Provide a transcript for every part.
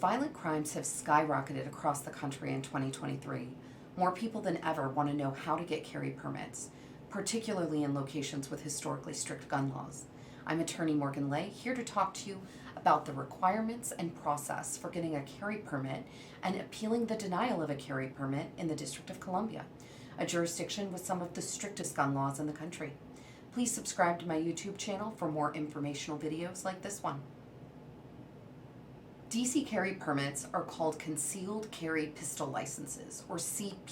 Violent crimes have skyrocketed across the country in 2023. More people than ever want to know how to get carry permits, particularly in locations with historically strict gun laws. I'm attorney Morgan Lay, here to talk to you about the requirements and process for getting a carry permit and appealing the denial of a carry permit in the District of Columbia, a jurisdiction with some of the strictest gun laws in the country. Please subscribe to my YouTube channel for more informational videos like this one. DC carry permits are called Concealed Carry Pistol Licenses, or CCPLs.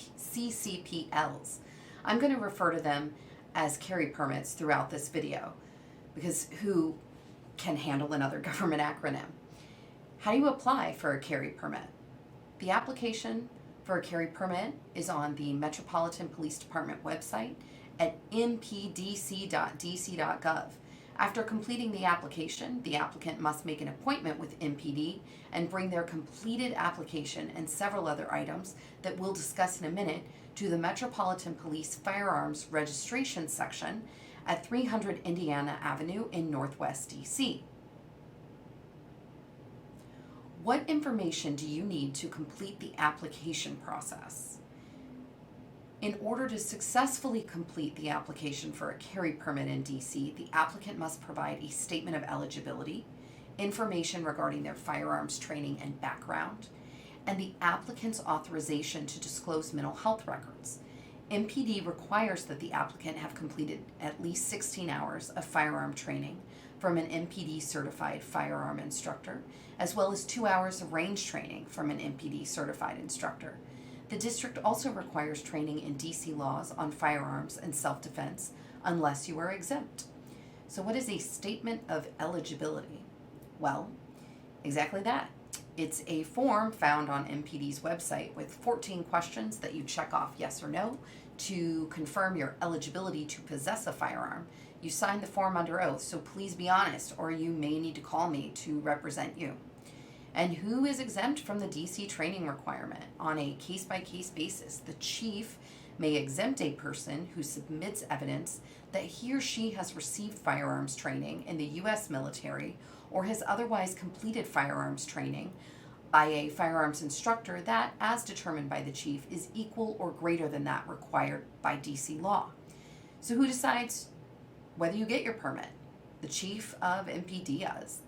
I'm going to refer to them as carry permits throughout this video, because who can handle another government acronym? How do you apply for a carry permit? The application for a carry permit is on the Metropolitan Police Department website at mpdc.dc.gov. After completing the application, the applicant must make an appointment with MPD and bring their completed application and several other items that we'll discuss in a minute to the Metropolitan Police Firearms Registration Section at 300 Indiana Avenue in Northwest DC. What information do you need to complete the application process? In order to successfully complete the application for a carry permit in DC, the applicant must provide a statement of eligibility, information regarding their firearms training and background, and the applicant's authorization to disclose mental health records. MPD requires that the applicant have completed at least 16 hours of firearm training from an MPD certified firearm instructor, as well as 2 hours of range training from an MPD certified instructor. The district also requires training in DC laws on firearms and self-defense unless you are exempt. So what is a statement of eligibility? Well, exactly that. It's a form found on MPD's website with 14 questions that you check off yes or no to confirm your eligibility to possess a firearm. You sign the form under oath, so please be honest or you may need to call me to represent you. And who is exempt from the DC training requirement? On a case-by-case basis, the chief may exempt a person who submits evidence that he or she has received firearms training in the U.S. military or has otherwise completed firearms training by a firearms instructor that, as determined by the chief, is equal or greater than that required by DC law. So who decides whether you get your permit? The chief of MPD does.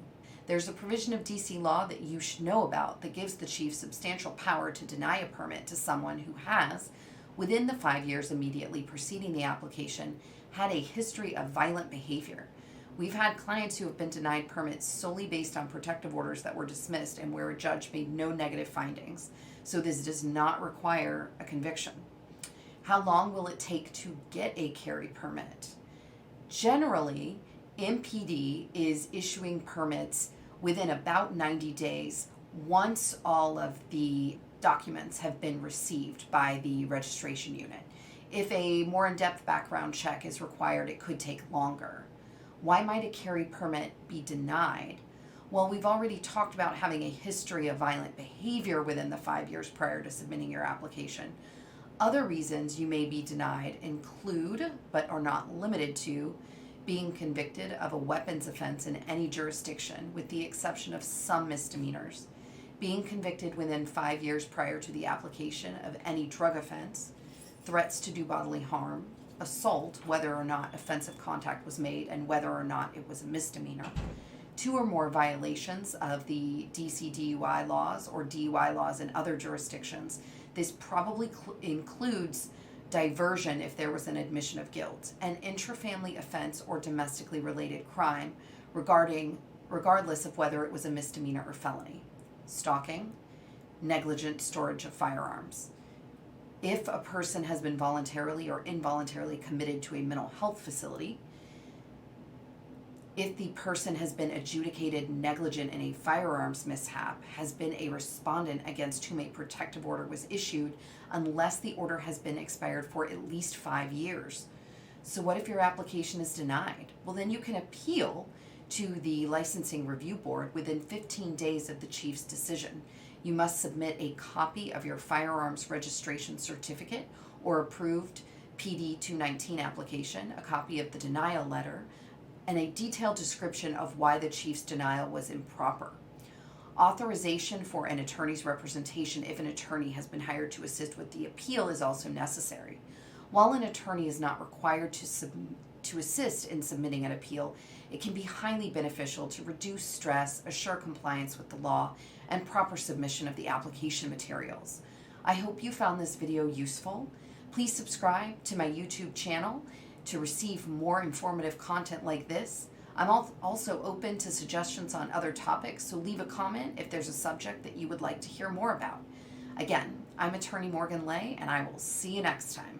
There's a provision of DC law that you should know about that gives the chief substantial power to deny a permit to someone who has, within the 5 years immediately preceding the application, had a history of violent behavior. We've had clients who have been denied permits solely based on protective orders that were dismissed and where a judge made no negative findings. So this does not require a conviction. How long will it take to get a carry permit? Generally, MPD is issuing permits within about 90 days once all of the documents have been received by the registration unit. If a more in-depth background check is required, it could take longer. Why might a carry permit be denied? Well, we've already talked about having a history of violent behavior within the 5 years prior to submitting your application. Other reasons you may be denied include, but are not limited to, being convicted of a weapons offense in any jurisdiction, with the exception of some misdemeanors, being convicted within 5 years prior to the application of any drug offense, threats to do bodily harm, assault, whether or not offensive contact was made and whether or not it was a misdemeanor, 2 or more violations of the DC DUI laws or DUI laws in other jurisdictions. This probably includes diversion if there was an admission of guilt, an intrafamily offense or domestically related crime regardless of whether it was a misdemeanor or felony, stalking, negligent storage of firearms. If a person has been voluntarily or involuntarily committed to a mental health facility, if the person has been adjudicated negligent in a firearms mishap, has been a respondent against whom a protective order was issued unless the order has been expired for at least 5 years. So what if your application is denied? Well, then you can appeal to the Licensing Review Board within 15 days of the chief's decision. You must submit a copy of your firearms registration certificate or approved PD 219 application, a copy of the denial letter, and a detailed description of why the chief's denial was improper. Authorization for an attorney's representation if an attorney has been hired to assist with the appeal is also necessary. While an attorney is not required to assist in submitting an appeal, it can be highly beneficial to reduce stress, assure compliance with the law, and proper submission of the application materials. I hope you found this video useful. Please subscribe to my YouTube channel to receive more informative content like this. I'm also open to suggestions on other topics, so leave a comment if there's a subject that you would like to hear more about. Again, I'm Attorney Morgan Lay, and I will see you next time.